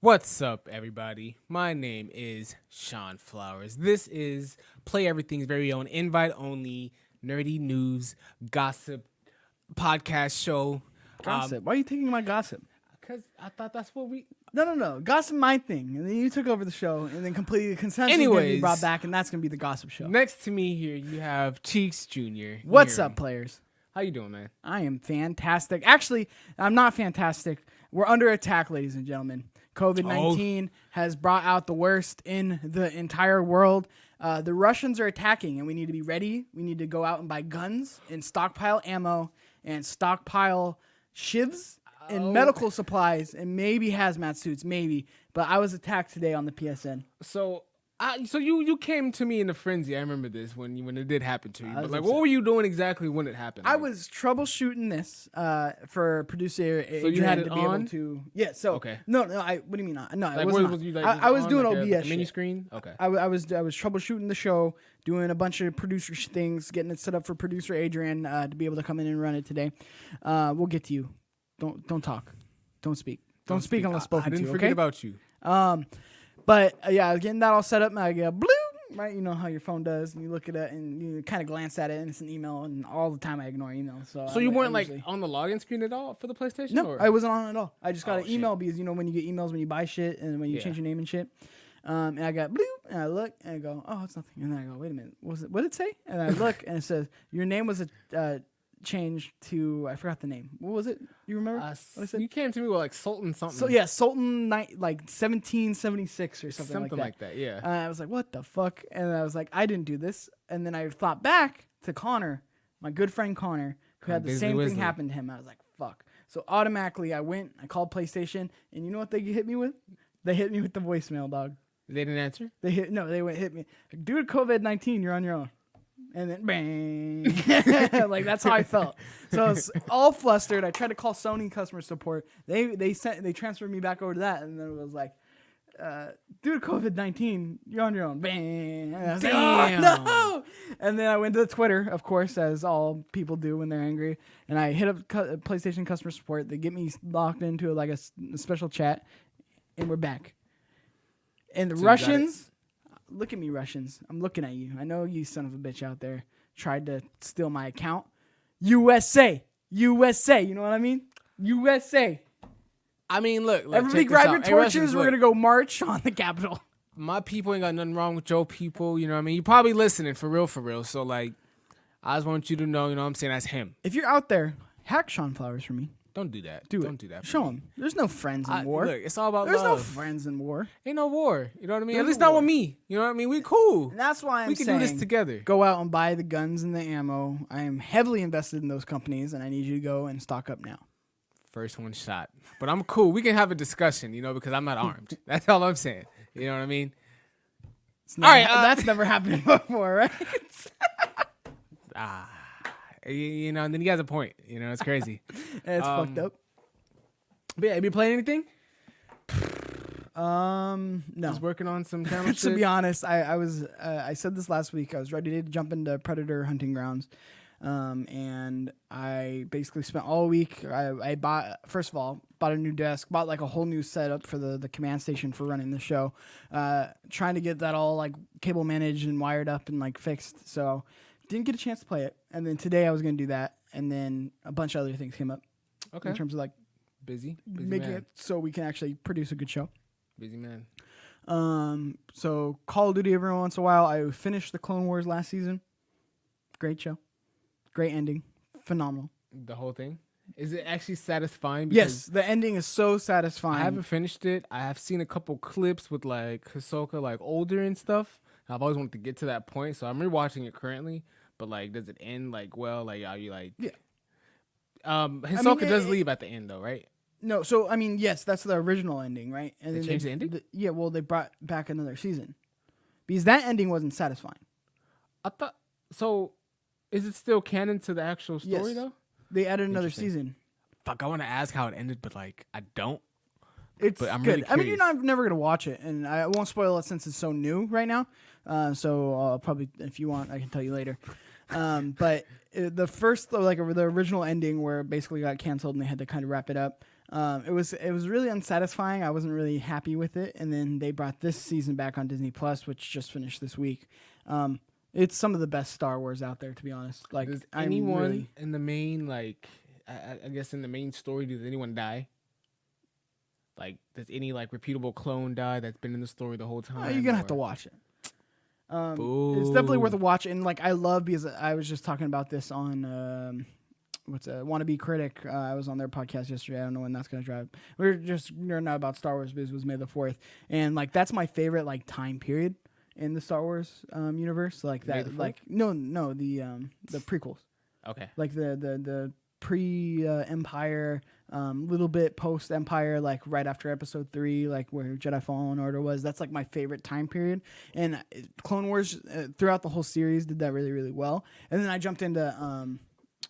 What's up, everybody? My name is Shawn Flowers. This is Play Everything's very own invite-only nerdy news gossip podcast show. Gossip? Why are you taking my gossip? Because I thought that's what we... No. Gossip my thing. And then you took over the show and then completely Consensual going to be brought back and that's going to be the gossip show. Next to me here, you have Cheeks Jr. What's up, players? How you doing, man? I am fantastic. Actually, I'm not fantastic. We're under attack, ladies and gentlemen. COVID-19 has brought out the worst in the entire world. The Russians are attacking, and we need to be ready. We need to go out and buy guns and stockpile ammo and stockpile shivs and medical supplies and maybe hazmat suits, maybe. But I was attacked today on the PSN. So you came to me in a frenzy. I remember this when it did happen to you. But like, what were you doing exactly when it happened? I was troubleshooting this for producer. So you had it to be on? Able to, yeah. So okay. No. What do you mean? No, like, it wasn't. Was you, like, I was doing like OBS a mini screen. Okay. I was troubleshooting the show, doing a bunch of producer things, getting it set up for producer Adrian to be able to come in and run it today. We'll get to you. Don't talk. Don't speak. Don't speak unless spoken to. I didn't forget about you. But yeah, getting that all set up, and I get bloop, right? You know how your phone does, and you look at it, and you kind of glance at it, and it's an email, and all the time I ignore emails. So you weren't like on the login screen at all for the PlayStation? No, I wasn't on at all. I just got an email because you know when you get emails when you buy shit and when you change your name and shit. And I got bloop, and I look, and I go, oh, it's nothing. And then I go, wait a minute, what did it say? And I look, and it says your name was changed to, I forgot the name. What was it? You remember? What I said? You came to me with like Sultan something. So yeah, Sultan like 1776 or something like that. Yeah. I was like, what the fuck? And I was like, I didn't do this. And then I thought back to Connor, my good friend Connor, who had the same thing happen to him. I was like, fuck. So automatically I called PlayStation, and you know what they hit me with? They hit me with the voicemail, dog. They didn't answer? They hit me. Due to COVID-19, you're on your own. And then bang, like that's how I felt. So I was all flustered. I tried to call Sony customer support. They transferred me back over to that, and then it was like, due to COVID-19, you're on your own. Bang. And I was like, oh, no. And then I went to the Twitter, of course, as all people do when they're angry. And I hit up PlayStation customer support. They get me locked into like a special chat, and we're back. And the Russians. Look at me, Russians. I'm looking at you. I know you son of a bitch out there tried to steal my account. USA. You know what I mean? USA. I mean, look. Everybody grab your torches. We're going to go march on the Capitol. My people ain't got nothing wrong with your people. You know what I mean? You're probably listening for real. So, like, I just want you to know, you know what I'm saying? That's him. If you're out there, hack Shawn Flowers for me. Don't do that. Don't do that. Show him. There's no friends in war. Look, it's all about There's love. no friends in war. Ain't no war. You know what I mean? At least not with me. You know what I mean? We cool. And that's why we can do this together. Go out and buy the guns and the ammo. I am heavily invested in those companies, and I need you to go and stock up now. First one shot. But I'm cool. We can have a discussion, you know, because I'm not armed. That's all I'm saying. You know what I mean? All right. That's never happened before, right? You know, and then he has a point. You know, it's crazy. It's fucked up. But yeah, have you playing anything? No. Just working on some camera shit. To be honest, I said this last week. I was ready to jump into Predator hunting grounds. And I basically spent all week. I bought a new desk, bought like a whole new setup for the command station for running the show, trying to get that all like cable managed and wired up and like fixed. So didn't get a chance to play it. And then today I was going to do that. And then a bunch of other things came up. Okay. In terms of like busy making man. it so we can actually produce a good show. Busy man. So Call of Duty every once in a while. I finished the Clone Wars last season. Great show. Great ending. Phenomenal. The whole thing? Is it actually satisfying? Yes, the ending is so satisfying. I haven't finished it. I have seen a couple clips with like Hisoka like older and stuff. I've always wanted to get to that point, so I'm rewatching it currently. But like, does it end like well? Like, are you like? Yeah. Hisoka does leave at the end though, right? No, so I mean, yes, that's the original ending, right? And they changed the ending. Yeah, well, they brought back another season because that ending wasn't satisfying. I thought so. Is it still canon to the actual story though? They added another season. Fuck, I want to ask how it ended, but like I don't. It's but I'm good. really curious. I mean, never gonna watch it, and I won't spoil it since it's so new right now. So I'll probably, if you want, I can tell you later. But the first, like the original ending, where it basically got canceled and they had to kind of wrap it up. It was really unsatisfying. I wasn't really happy with it. And then they brought this season back on Disney Plus, which just finished this week. It's some of the best Star Wars out there, to be honest. Like, does anyone in the main, like, I guess in the main story, does anyone die? Like, does any like repeatable clone die that's been in the story the whole time? You're gonna have to watch it. It's definitely worth a watch. And like, I love, because I was just talking about this on Wannabe Critic. I was on their podcast yesterday. I don't know when that's gonna drive. We were just nerding out about Star Wars because it was May the 4th, and like that's my favorite like time period in the Star Wars universe. Like that, like no, the prequels. Okay. Like the pre Empire, little bit post Empire, like right after Episode 3, like where Jedi Fallen Order was. That's like my favorite time period. And Clone Wars throughout the whole series did that really, really well. And then I jumped into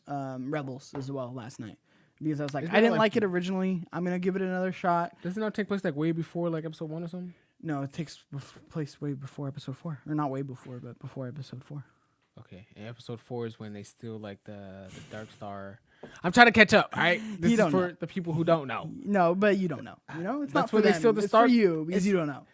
Rebels as well last night because I was like, I didn't like it originally. I'm gonna give it another shot. Does it not take place like way before like Episode 1 or something? No, it takes place way before Episode 4, or not way before, but before Episode 4. Okay, and Episode 4 is when they steal like the Dark Star. I'm trying to catch up. All right, this is for the people who don't know. No, but you don't know. You know, it's That's not for where they them. steal the It's Star. for you because you don't know.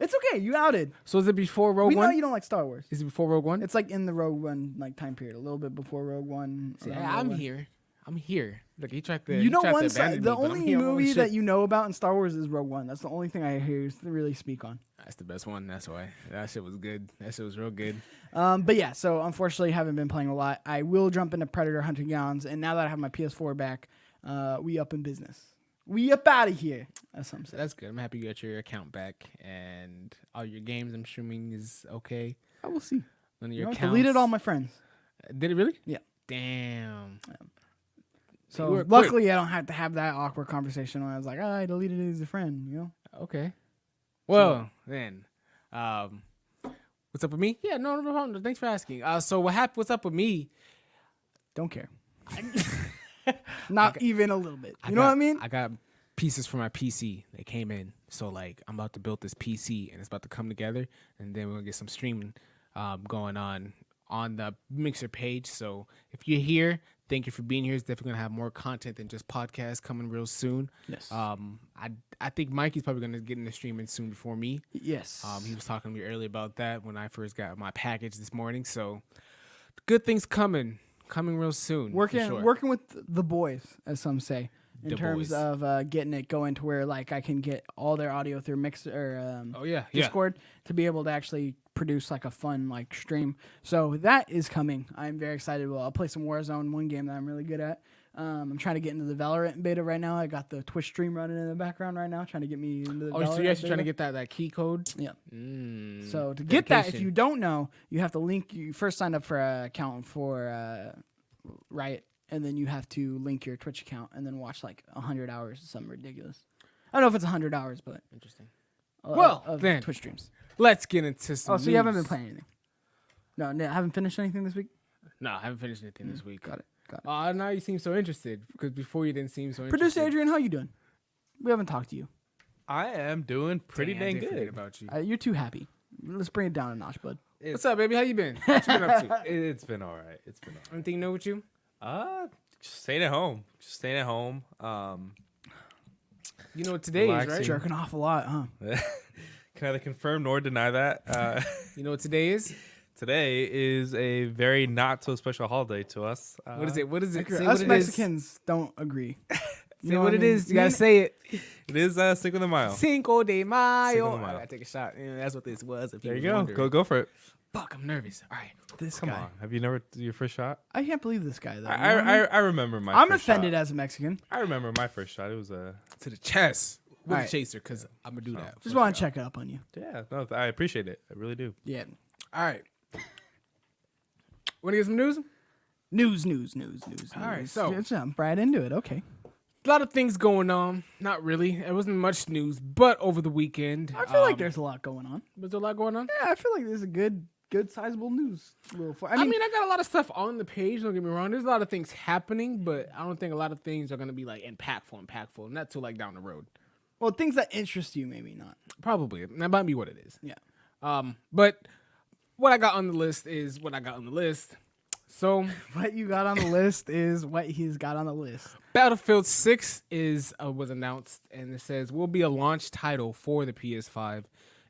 It's okay. You outed. So is it before Rogue We One? know you don't like Star Wars. Is it before Rogue One? It's like in the Rogue One like time period, a little bit before Rogue One. See, around I'm Rogue One. here. I'm here. Look, he tried to. You know, one the only movie that you know about in Star Wars is Rogue One. That's the only thing I hear to really speak on. That's the best one. That's why. That shit was good. That shit was real good. But yeah, so unfortunately, haven't been playing a lot. I will jump into Predator Hunting Grounds, and now that I have my PS4 back, we up in business. We up out of here, as some say. That's good. I'm happy you got your account back, and all your games, I'm assuming, is okay. I will see. None of your I accounts. deleted all my friends. Did it really? Yeah. Damn. So luckily, I don't have to have that awkward conversation when I was like, I deleted it as a friend, you know? Okay. Well, then, what's up with me? Yeah, no problem. Thanks for asking. So what's up with me? Don't care. Not even a little bit. You know what I mean? I got pieces for my PC. They came in. So, like, I'm about to build this PC, and it's about to come together, and then we're going to get some streaming going on the Mixer page. So, if you're here, thank you for being here. It's definitely going to have more content than just podcasts coming real soon. Yes. I think Mikey's probably going to get into streaming soon before me. Yes. He was talking to me earlier about that when I first got my package this morning. So, good things coming real soon. Working with the boys, as some say, in The terms boys. of getting it going to where like I can get all their audio through Mixer or Discord to be able to actually produce like a fun like stream. So that is coming. I'm very excited. Well, I'll play some Warzone, one game that I'm really good at. I'm trying to get into the Valorant beta right now. I got the Twitch stream running in the background right now, trying to get me into the Valorant so you're actually beta. trying to get that key code? Yeah. Mm, So to get that, if dedication. you don't know, you have to link. You first sign up for an account for Riot, and then you have to link your Twitch account, and then watch like 100 hours of something ridiculous. I don't know if it's 100 hours, but Interesting. of then Twitch streams. Let's get into some So you haven't been news. playing anything? No, I haven't finished anything this week. No, I haven't finished anything this week. Got it. Now you seem so interested because before you didn't seem so interested. Producer Adrian, how you doing? We haven't talked to you. I am doing pretty Damn, I dang did forget good. about you. You're too happy. Let's bring it down a notch, bud. What's up, baby? How you been? What you been up to? It's been all right. It's been all Anything new with you? right. Just staying at home. You know what today is, right? Relaxing. Jerking off a lot, huh? Can neither confirm nor deny that. You know what today is? Today is a very not so special holiday to us. What is it? What is it? Say Us what it is. Mexicans don't agree. Say what it is. You gotta say it. It is Cinco de Mayo. Cinco de Mayo. Cinco de Mayo. I gotta take a shot. Yeah, that's what this was. If There you was go. wondering. Go for it. Fuck, I'm nervous. All right. This Come guy. on. Have you never your first shot? I can't believe this guy though. You know what I mean? I remember my. I'm first offended shot. as a Mexican. I remember my first shot. It was a. To the chest with Alright. a chaser, because I'm gonna do that. Just want to check up on you. Yeah. No, I appreciate it. I really do. Yeah. All right. Want to get some news? News. All right, so- Let's jump right into it. Okay. A lot of things going on. Not really. It wasn't much news, but over the weekend, I feel like there's a lot going on. was there a lot going on. Yeah, I feel like there's a good sizable news. I I mean, mean, I got a lot of stuff on the page. Don't get me wrong. There's a lot of things happening, but I don't think a lot of things are gonna be like impactful. Not till like down the road. well, things that interest you, maybe not. Probably that might be what it is. Yeah. But what I got on the list is what I got on the list. So What you got on the list is what he's got on the list. Battlefield 6 was announced, and it says will be a launch title for the PS5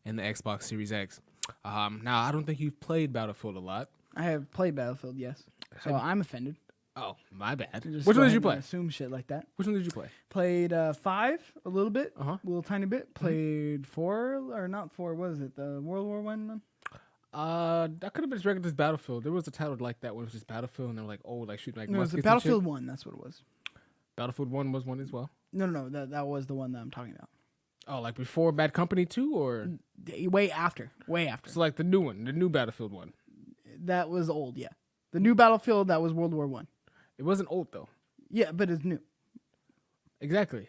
and the Xbox Series X. Now, I don't think you've played Battlefield a lot. I have played Battlefield, yes. So I'm offended. Oh, my bad. Just Which go one did you ahead play? and Assume shit like that. Which one did you play? Played 5 a little bit, Uh-huh. a little tiny bit. Played 4 or not 4. What is it? The World War One. That could have been just regular Battlefield. There was a title like that where it was just Battlefield, and they were like, oh, like shooting like No, it was muskets the and shit. Battlefield 1. That's what it was. Battlefield 1 was one as well. No. That was the one that I'm talking about. Oh, like before Bad Company 2, or Way after. so like the new one, the new Battlefield 1. That was old. Yeah. The new Battlefield. That was World War One. It wasn't old though. Yeah, but it's new. Exactly.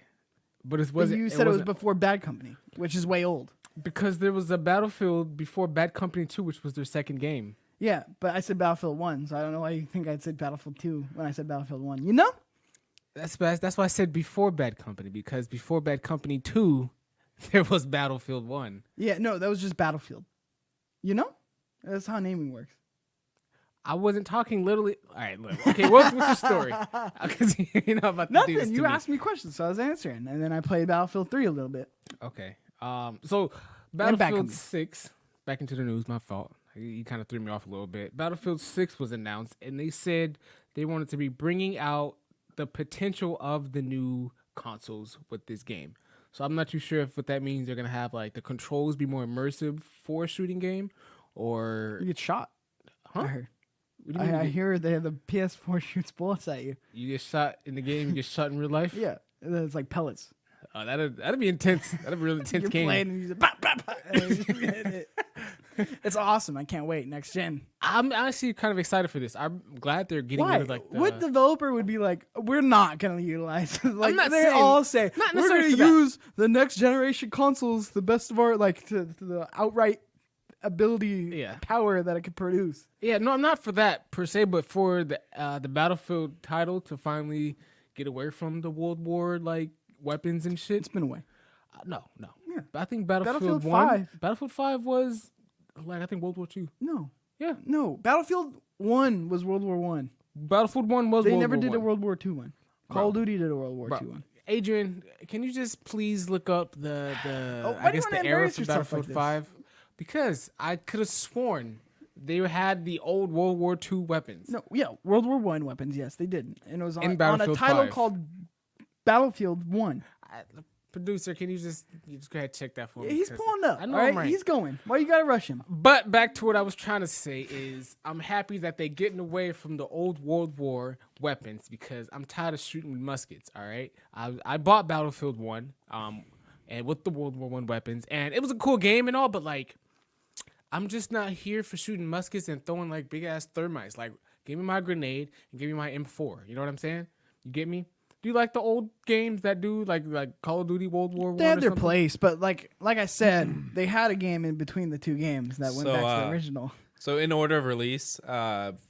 But it But wasn't. you said it was wasn't- before Bad Company, which is way old. because there was a Battlefield before Bad Company 2, which was their second game. Yeah, but I said Battlefield 1, so I don't know why you think I said Battlefield 2 when I said Battlefield 1. You know? That's why I said before Bad Company, because before Bad Company 2, there was Battlefield 1. Yeah, no, that was just Battlefield. You know? That's how naming works. I wasn't talking literally. All right, look. Okay, what's your story? Because you know about to do this Nothing. to You me. asked me questions, so I was answering. And then I played Battlefield 3 a little bit. Okay. So Bad Battlefield Company. 6, back into the news, my fault. You kind of threw me off a little bit. Battlefield 6 was announced, and they said they wanted to be bringing out the potential of the new consoles with this game. So I'm not too sure if what that means they're going to have like the controls be more immersive for a shooting game, or You get shot. huh? I heard. What do you mean I you hear the PS4 shoots bullets at you. get shot in the game, you get shot in real life? Yeah. It's like pellets. Oh, that'd be intense. That'd be a really intense You're game. playing and you just bah, bah, bah, and then you hit it. It's awesome. I can't wait. Next gen. I'm actually kind of excited for this. I'm glad they're getting Why? rid of like the... What developer would be like, we're not going to utilize like not they saying- all say, not we're necessarily going to for that. use the next generation consoles, the best of our, like, to the outright ability, Yeah. power that it could produce. Yeah, no, I'm not for that per se, but for the Battlefield title to finally get away from the World War like weapons and shit. It's been away. No. Yeah. But I think Battlefield Battlefield 1, 5. Battlefield 5 was like I think World War 2. No. Yeah, No. Battlefield 1 was World War 1. Battlefield 1 was. They World never War did a 1. World War 2 one. Call of Duty did a World War Bro, 2 one. Adrian, can you just please look up the why I do you guess wanna the era embarrass for yourself Battlefield like this? 5? Because I could have sworn they had the old World War 2 weapons. No, yeah, World War 1 weapons, yes, they did. And it was In on a Battlefield title 5. called Battlefield 1. Producer, can you just go ahead and check that for me? He's because pulling up. I know all right? I'm right. He's going. Why you gotta rush him? But back to what I was trying to say is I'm happy that they're getting away from the old World War weapons because I'm tired of shooting with muskets, all right? I bought Battlefield 1 and with the World War 1 weapons, and it was a cool game and all, but like I'm just not here for shooting muskets and throwing like big ass thermites. Like give me my grenade and give me my M4. You know what I'm saying? You get me? Do you like the old games that do like Call of Duty World War 1? They had their place, but like I said, they had a game in between the two games that went So, back to the original. So in order of release,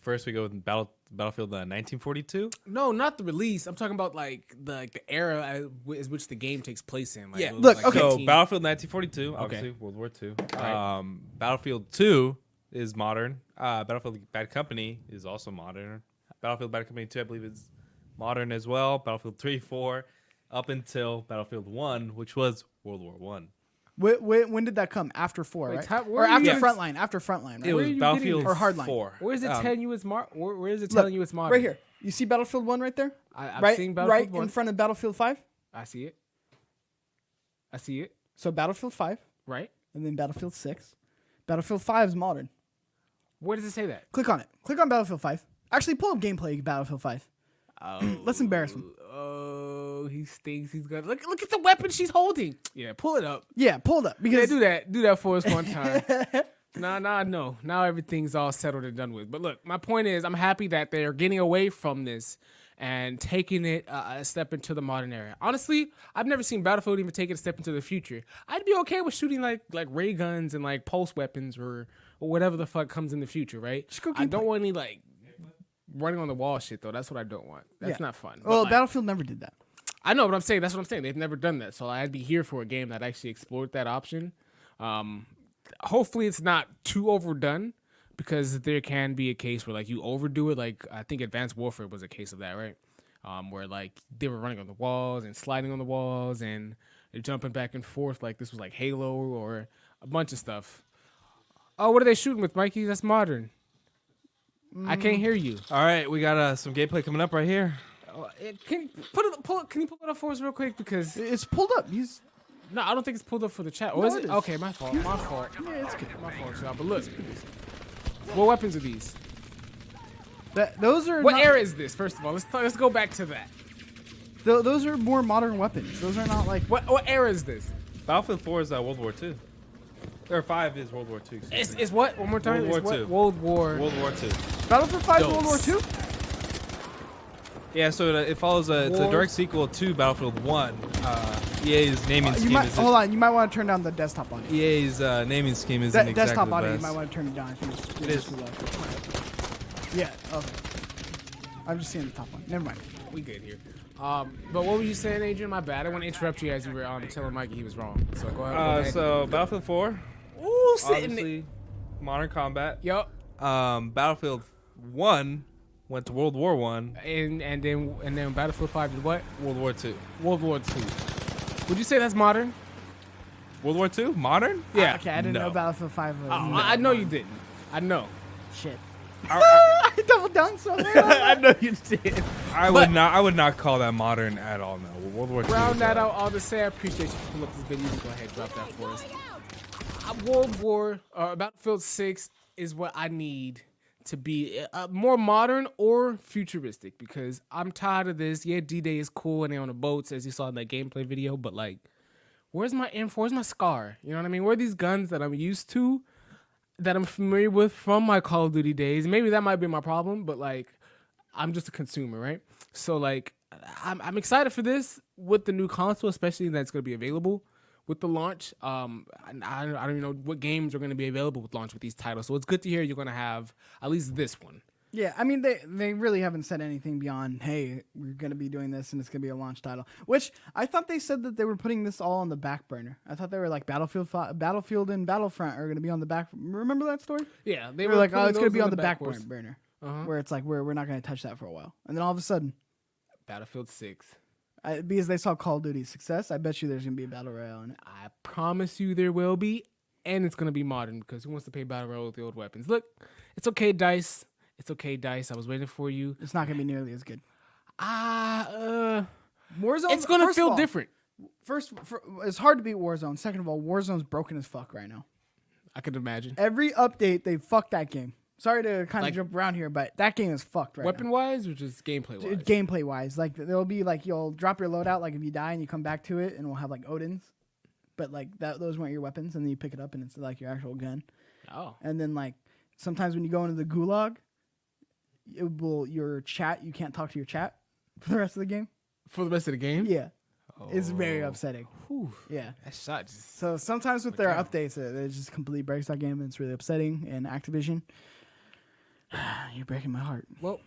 first we go with Battlefield 1942. No, not the release. I'm talking about like the era is which the game takes place in. Like, Yeah, it was, look, like, okay. So 19 Battlefield 1942, obviously Okay. World War II. Right. Battlefield 2 is modern. Battlefield Bad Company is also modern. Battlefield Bad Company 2, I believe, is modern as well. Battlefield 3, 4, up until Battlefield 1, which was World War 1. When did that come? After 4, Wait, right? Tom, where Or are you after getting- Frontline? After Frontline, right? It Where was are you Battlefield getting- or Hardline? 4. Where is it telling you it's where is it Look, telling you it's modern? right here. You see Battlefield 1 right there? I've right, seen Battlefield right 1. in front of Battlefield 5. I see it. I see it. So Battlefield 5, Right. and then Battlefield 6. Battlefield 5 is modern. Where does it say that? Click on it. Click on Battlefield 5. Actually, pull up gameplay of Battlefield 5. Let's embarrass him. Oh, he thinks he's gonna look at the weapon she's holding. Yeah, pull it up. Yeah, pull it up Yeah, because do that for us one time. No. Now everything's all settled and done with. But look, my point is, I'm happy that they're getting away from this and taking it a step into the modern era. Honestly, I've never seen Battlefield even take it a step into the future. I'd be okay with shooting like ray guns and like pulse weapons or whatever the fuck comes in the future, right? Just go I don't gameplay. want any like running on the wall shit though. That's what I don't want. That's Yeah. not fun. But, well, like, Battlefield never did that. I know, but I'm saying that's what I'm saying. They've never done that, so I'd be here for a game that actually explored that option. Hopefully, it's not too overdone, because there can be a case where like you overdo it. Like I think Advanced Warfare was a case of that, right? Where like they were running on the walls and sliding on the walls and they're jumping back and forth. Like this was like Halo or a bunch of stuff. Oh, what are they shooting with, Mikey? That's modern. I can't hear you. All right, we got some gameplay coming up right here. Can you pull it up for us real quick? Because It's pulled up. no, I don't think it's pulled up for the chat. Or No, is it it? is. Okay, my fault. My fault. Yeah, it's good. My fault, y'all. But look, what weapons are these? Those are What not- era is this? First of all, let's go back to that. Those are more modern weapons. Those are not like What era is this? Battlefield 4 is World War II. Or 5 is World War II. It's what? One more time. World It's War what? II. World War. World War II. Battlefield 5 World War Dose. II. Yeah, so it follows it's a War. direct sequel to Battlefield 1. EA's naming You scheme might is hold on. You might want to turn down the desktop audio. EA's naming scheme isn't That exactly desktop the audio, you best. might want to turn it down. I think it's It is. too low. Yeah. Okay. I'm just seeing the top one. Never mind. We good here. But what were you saying, Adrian? My bad. I want to interrupt you as you were telling Mikey he was wrong. So go ahead. So Battlefield 4, Ooh, sitting it. obviously modern combat. Yup. Battlefield 1 went to World War 1, And then Battlefield 5 is what? World War 2. World War 2. Would you say that's modern? World War 2? Modern? Yeah. Okay, I didn't know Battlefield 5 was. I know you didn't. I know. Shit. I, I doubled down so hard. I know you did. I would not call that modern at all. No, World War 2. Round that out. All to say, I appreciate you pulling up this video. You can go ahead and drop that for us. World War Battlefield 6 is what I need to be more modern or futuristic because I'm tired of this. Yeah, D-Day is cool and they're on the boats as you saw in that gameplay video, but like, where's my M4? Where's my SCAR? You know what I mean? Where are these guns that I'm used to, that I'm familiar with from my Call of Duty days? Maybe that might be my problem, but like, I'm just a consumer, right? So like, I'm excited for this with the new console, especially that's going to be available with the launch. I don't even know what games are going to be available with launch with these titles. So it's good to hear you're going to have at least this one. Yeah, I mean they really haven't said anything beyond, hey, we're gonna be doing this and it's gonna be a launch title. Which I thought they said that they were putting this all on the back burner. I thought they were like Battlefield and Battlefront are gonna be on the back. Remember that story? Yeah, They were like, oh, putting it's gonna those be on the back horse. burner, Uh-huh. where it's like we're not gonna touch that for a while, and then all of a sudden, Battlefield 6. because they saw Call of Duty's success, I bet you there's gonna be a battle royale on it. I promise you there will be, and it's going to be modern because who wants to play Battle Royale with the old weapons? Look, it's okay, DICE. It's okay, DICE. I was waiting for you. It's not gonna be nearly as good. Warzone. Warzone. It's going to first of feel all, different. It's hard to beat Warzone. Second of all, Warzone's broken as fuck right now. I could imagine. Every update, they fucked that game. Sorry to kind of Like- jump around here, but that game is fucked right now. Weapon-wise or just gameplay-wise? Gameplay wise, like there'll be like you'll drop your loadout, like if you die and you come back to it, and we'll have like Odin's, but like those weren't your weapons, and then you pick it up and it's like your actual gun. Oh. And then like sometimes when you go into the gulag, your chat, you can't talk to your chat for the rest of the game. For the rest of the game? Yeah, it's very Oh. upsetting. Whew. Yeah. That shot just... So sometimes with their Okay. updates, it just completely breaks that game, and it's really upsetting. And Activision, you're breaking my heart. Well,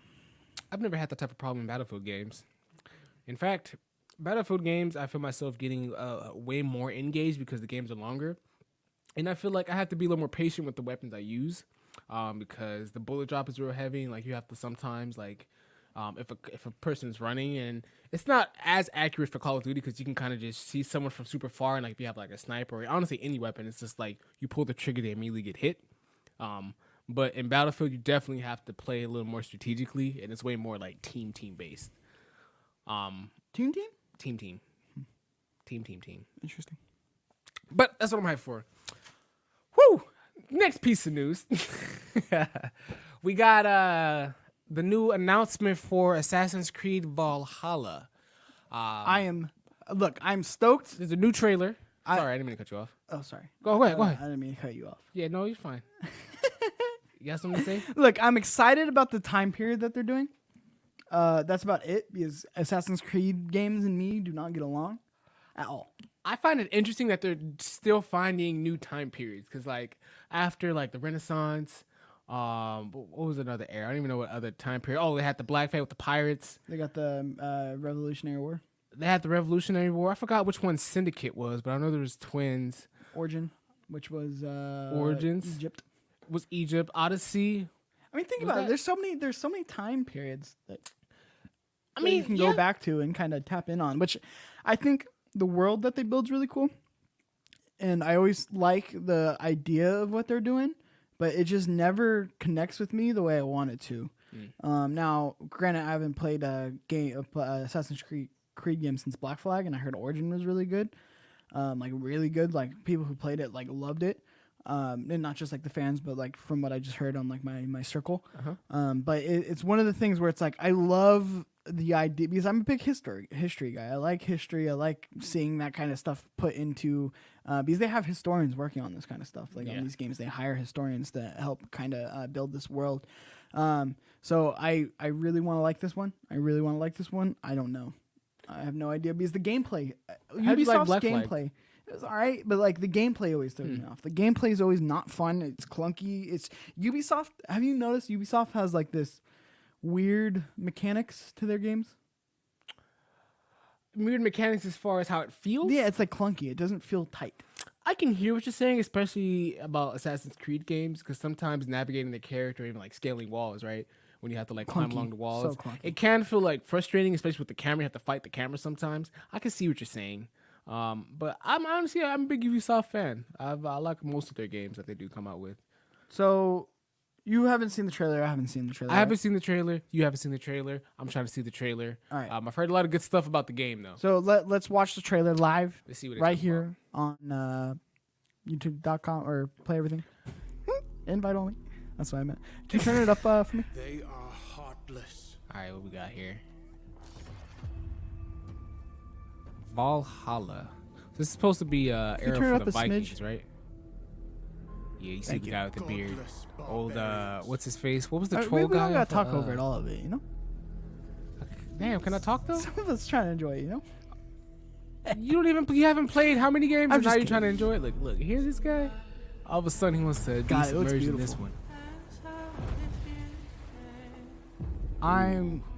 I've never had that type of problem in Battlefield games. In fact, Battlefield games, I feel myself getting way more engaged because the games are longer. And I feel like I have to be a little more patient with the weapons I use because the bullet drop is real heavy. And, like, you have to sometimes, like, if a person's running, and it's not as accurate for Call of Duty because you can kind of just see someone from super far. And, like, if you have, like, a sniper or honestly any weapon, it's just, like, you pull the trigger, they immediately get hit. But in Battlefield, you definitely have to play a little more strategically, and it's way more like team based. Team? Team. Interesting. But that's what I'm hyped for. Woo! Next piece of news. We got the new announcement for Assassin's Creed Valhalla. I'm stoked. There's a new trailer. Sorry, I didn't mean to cut you off. Oh, sorry. Go ahead. I didn't mean to cut you off. Yeah, no, you're fine. You got something to say? Look, I'm excited about the time period that they're doing. That's about it, because Assassin's Creed games and me do not get along at all. I find it interesting that they're still finding new time periods because, like, after like the Renaissance, what was another era? I don't even know what other time period. Oh, they had the Black Flag with the pirates. They got the Revolutionary War. They had the Revolutionary War. I forgot which one Syndicate was, but I know there was twins. Origin, which was Origins? Egypt. was Egypt, Odyssey. I mean, think Was about it. that- There's so many time periods that I mean, you can go back to and kind of tap in on, which I think the world that they build's really cool. And I always like the idea of what they're doing, but it just never connects with me the way I want it to. Now, granted, I haven't played a Assassin's Creed game since Black Flag, and I heard Origin was really good. Like really good. Like people who played it like loved it. And not just like the fans, but like from what I just heard on like my circle. But it's one of the things where it's like I love the idea because I'm a big history guy. I like history. I like seeing that kind of stuff put into because they have historians working on this kind of stuff. Like on these games, they hire historians to help kind of build this world. So I really want to like this one. I don't know. I have no idea because the gameplay, Ubisoft's Black Flag? gameplay. It was all right, but like the gameplay always throws me off. The gameplay is always not fun. It's clunky. It's Ubisoft. Have you noticed Ubisoft has like this weird mechanics to their games? Weird mechanics as far as how it feels. Yeah, it's like clunky. It doesn't feel tight. I can hear what you're saying, especially about Assassin's Creed games, because sometimes navigating the character, even like scaling walls, right? When you have to like climb Clunky. along the walls, So clunky. it can feel like frustrating, especially with the camera. You have to fight the camera sometimes. I can see what you're saying. But I'm a big Ubisoft fan. I like most of their games that they do come out with. So you haven't seen the trailer. I haven't seen the trailer. I haven't seen the trailer. You haven't seen the trailer. I'm trying to see the trailer. All right. I've heard a lot of good stuff about the game though. So let's watch the trailer live Let's see what it's right about. here on YouTube.com or Play Everything. Invite only. That's what I meant. Can you turn it up for me? They are heartless. All right, what we got here? Valhalla. This is supposed to be era turn it for up the a smidge? Vikings, right? Yeah, you see Thank the you. guy with the beard. Godless Old barbarians. what's his face? What was the We troll guy? don't gotta off talk of, over it, all of it, you know? Damn, can I talk though? Some of us trying to enjoy it, you know? You haven't played how many games I'm and now just you're trying to enjoy it? Look, here's this guy. All of a sudden he wants to God, it looks de-submerge in this beautiful. one.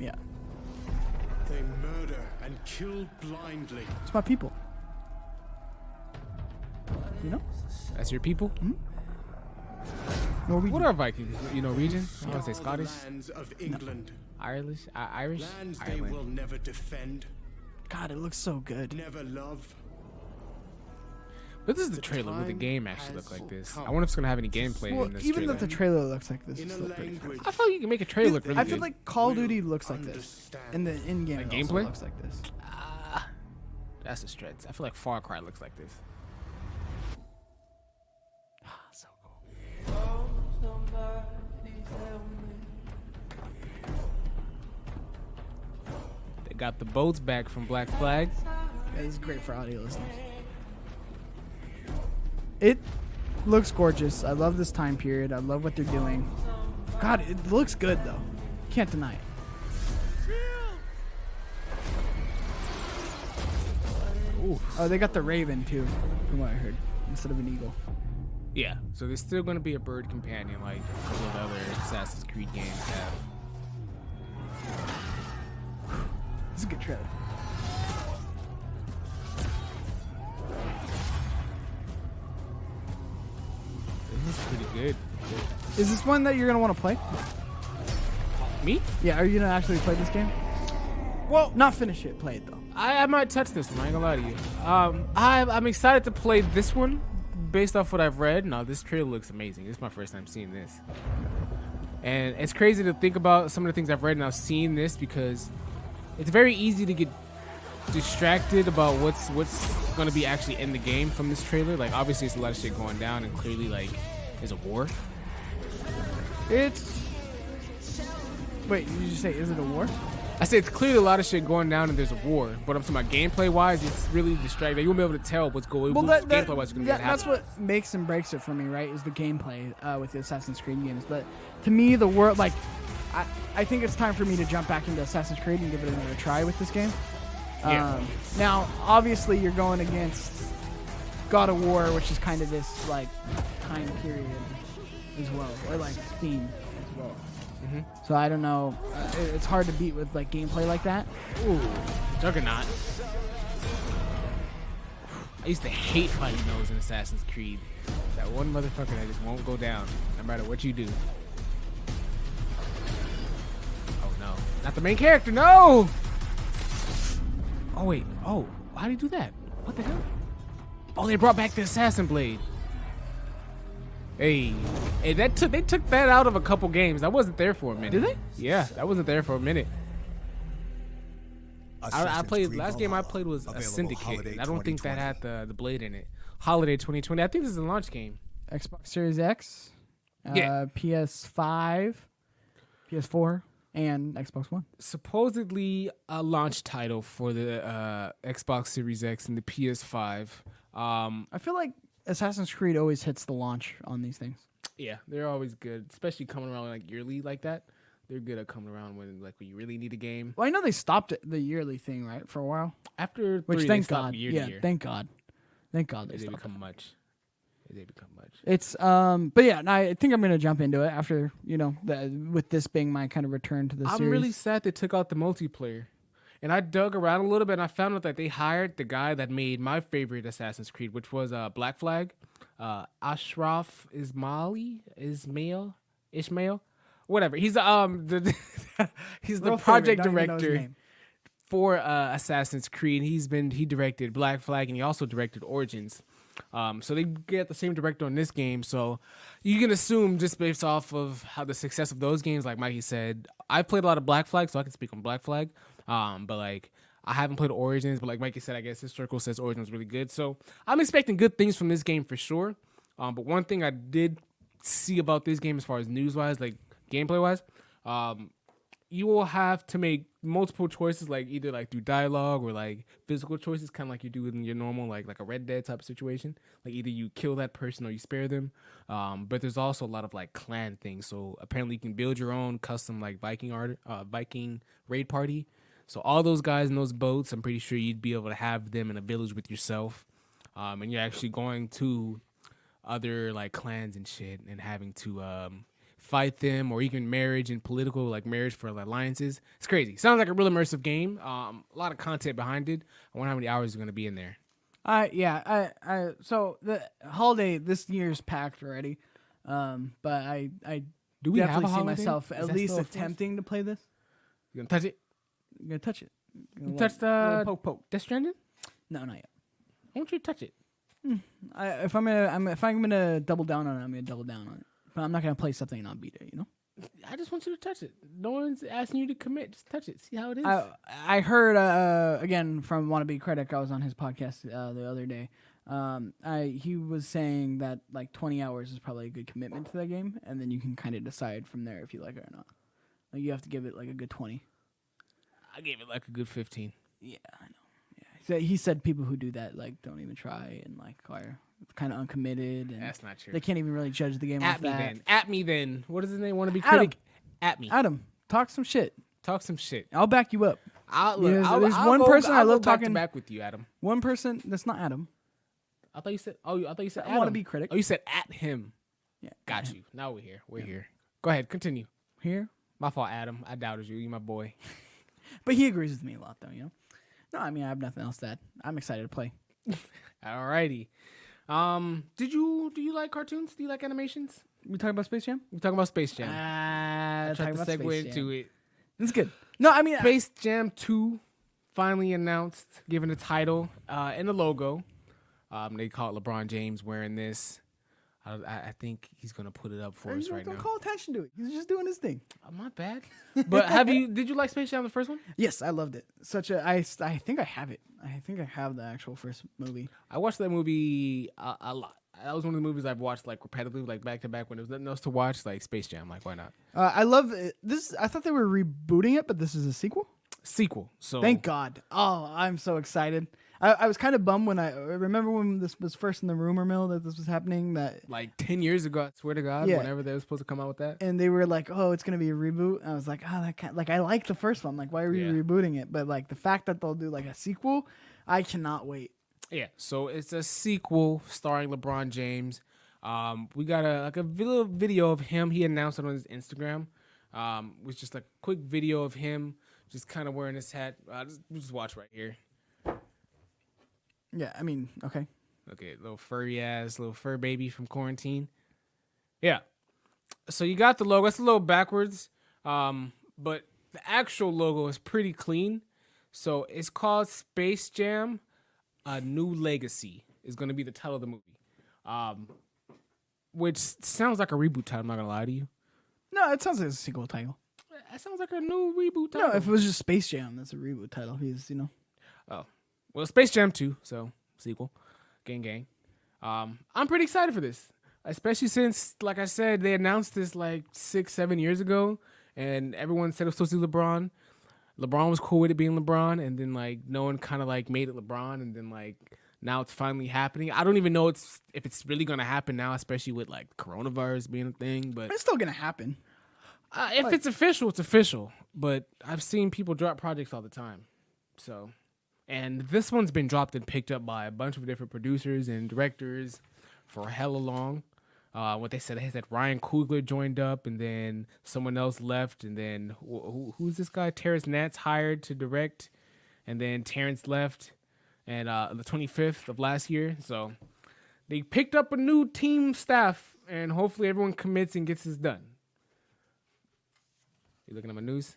Yeah. They murder and kill blindly. It's my people. You know? That's your people? Norwegian. What are Vikings? You know, region? I want to say Scour Scottish, the lands of England. Irish, Irish, Lands they Ireland. will never defend, God, it looks so good. never love. But this is the trailer. Will the game actually look like this? I wonder if it's gonna have any gameplay Well, in this even trailer. though the trailer looks like this, In it's a still pretty language I feel like you can make a trailer look really I feel good. like Call of Duty looks like this. understand. In the in-game Like it also gameplay? looks like this. That's a stretch. I feel like Far Cry looks like this. So cool. They got the boats back from Black Flag. Yeah, this is great for audio listeners. It looks gorgeous. I love this time period. I love what they're doing. God, it looks good though. Can't deny it. Ooh. Oh, they got the Raven too, from what I heard, instead of an eagle. Yeah, so there's still gonna be a bird companion like a couple of other Assassin's Creed games have. This is a good trailer. This is pretty good. Is this one that you're gonna want to play? Me? Yeah, are you gonna actually play this game? Well, not finish it. Play it though. I might touch this one. I ain't gonna lie to you. I'm excited to play this one based off what I've read. No, this trailer looks amazing. This is my first time seeing this. And it's crazy to think about some of the things I've read and I've seen this because it's very easy to get distracted about what's going to be actually in the game from this trailer. Like obviously it's a lot of shit going down and clearly like there's a war. It's. Wait, did you just say is it a war? I said it's clearly a lot of shit going down and there's a war, but I'm talking about gameplay wise, it's really distracting. Like, you won't be able to tell what's going on. Gameplay wise, going to be that's what makes and breaks it for me, right? Is the gameplay with the Assassin's Creed games. But to me, the world, like, I think it's time for me to jump back into Assassin's Creed and give it another try with this game. Yeah. Now, obviously, you're going against God of War, which is kind of this like time period as well, or like theme as well. So I don't know. It's hard to beat with like gameplay like that. Ooh, Juggernaut. I used to hate fighting those in Assassin's Creed. That one motherfucker that just won't go down, no matter what you do. Oh no, not the main character, no! Oh wait, oh, how did he do that? What the hell? Oh, they brought back the assassin blade. Hey, they took that out of a couple games. I wasn't there for a minute. Did they? Yeah, I wasn't there for a minute. I Assassin's played Creed last game I Valhalla, played was a available Syndicate. holiday And I don't think that 2020. had the blade in it. Holiday 2020. I think this is a launch game. Xbox Series X, Yeah. PS5, PS4, and Xbox One. Supposedly a launch title for the Xbox Series X and the PS5. I feel like Assassin's Creed always hits the launch on these things. Yeah, they're always good, especially coming around like yearly like that. They're good at coming around when you really need a game. Well, I know they stopped the yearly thing, right, for a while. After Which, 3, they thank stopped God. year Yeah, to year. thank God. Thank God they They stopped. become much. They become much. It's but yeah, no, I think I'm gonna jump into it after with this being my kind of return to the series. I'm really sad they took out the multiplayer. And I dug around a little bit and I found out that they hired the guy that made my favorite Assassin's Creed, which was Black Flag. Ashraf Ishmael, whatever. He's he's the Real project favorite, don't even know his director name. for Assassin's Creed. He directed Black Flag and he also directed Origins. So they get the same director on this game. So you can assume just based off of how the success of those games, like Mikey said, I played a lot of Black Flag, so I can speak on Black Flag. But like I haven't played Origins, but like Mikey said, I guess his circle says Origins was really good. So I'm expecting good things from this game for sure. But one thing I did see about this game as far as news wise, like gameplay wise, you will have to make multiple choices, like either like through dialogue or like physical choices, kind of like you do in your normal like a Red Dead type of situation. Like either you kill that person or you spare them. But there's also a lot of like clan things. So apparently you can build your own custom like Viking raid party. So all those guys in those boats, I'm pretty sure you'd be able to have them in a village with yourself. And you're actually going to other like clans and shit and having to fight them, or even marriage and political, like marriage for alliances. It's crazy. Sounds like a real immersive game. A lot of content behind it. I wonder how many hours is going to be in there. So the holiday this year's packed already. But I Do we have definitely a see holiday? myself Is at that least still a force? attempting to play this. You gonna touch it? I'm gonna touch it. You touch the poke. Death Stranding? No, not yet. Why don't you touch it? If I'm gonna double down on it, I'm gonna double down on it. But I'm not gonna play something and not beat it. I just want you to touch it. No one's asking you to commit. Just touch it. See how it is. I heard again from Wannabe Critic. I was on his podcast the other day. He was saying that like 20 hours is probably a good commitment to that game, and then you can kind of decide from there if you like it or not. Like you have to give it like a good 20. I gave it like a good 15. Yeah, I know. Yeah, he said people who do that like don't even try and like are kind of uncommitted, and That's not true. they can't even really judge the game off At me that. then. At me then. What is his name? Want to be Adam. critic? At me. Adam, talk some shit. Talk some shit. I'll back you up. There's I'll one go- person I I'll go love back to talking- back with you, Adam. One person that's not Adam. I thought you said. Oh, I thought you said. I wanna Adam. be critic. Oh, you said at him. Yeah, Got you. Now we're here. We're here. Go ahead. Continue. here. My fault, Adam. I doubted you. You my boy. But he agrees with me a lot, though. No, I mean I have nothing else to add. I'm excited to play. Alrighty. Do you like cartoons? Do you like animations? We talking about Space Jam? We're talking about Space Jam. I Tried to segue into it. It's good. No, I mean Space Jam 2 finally announced, given the title and the logo. They call it LeBron James wearing this. I think he's gonna put it up for us right don't now. call attention to it. He's just doing his thing. My bad. But did you like Space Jam the first one? Yes, I loved it. I think I have it. I think I have the actual first movie. I watched that movie a lot. That was one of the movies I've watched like repetitively, like back to back when there was nothing else to watch, like Space Jam. Like, why not? I love it. This. I thought they were rebooting it, but this is a sequel. Sequel. So Thank God. Oh, I'm so excited. I was kind of bummed when I remember when this was first in the rumor mill that this was happening. That like 10 years ago, I swear to God, Yeah. whenever they were supposed to come out with that. and they were like, "Oh, it's gonna be a reboot." And I was like, "Oh, that can't, like I like the first one. Like, why are we Yeah. rebooting it?" But like the fact that they'll do like a sequel, I cannot wait. Yeah, so it's a sequel starring LeBron James. We got a little video of him. He announced it on his Instagram. It was just a quick video of him just kind of wearing his hat. Just watch right here. Yeah, I mean, okay. Okay, little furry ass, little fur baby from quarantine. Yeah. So you got the logo. It's a little backwards, but the actual logo is pretty clean. So it's called Space Jam: A New Legacy is going to be the title of the movie, which sounds like a reboot title. I'm not gonna lie to you. No, it sounds like a sequel title. That sounds like a new reboot title. No, if it was just Space Jam, that's a reboot title. He's, Oh, well, Space Jam 2, so sequel, gang. I'm pretty excited for this, especially since, like I said, they announced this like 6-7 years ago, and everyone said it was supposed to be LeBron. LeBron was cool with it being LeBron, and then like no one kind of like made it LeBron, and then like now it's finally happening. I don't even know if it's really gonna happen now, especially with like coronavirus being a thing. But it's still gonna happen. if it's official, it's official. But I've seen people drop projects all the time, so. And this one's been dropped and picked up by a bunch of different producers and directors for hella long. What they said Ryan Coogler joined up, and then someone else left, and then who's this guy? Terrence Nance hired to direct, and then Terrence left, and the 25th of last year. So they picked up a new team staff, and hopefully everyone commits and gets this done. You looking at my news?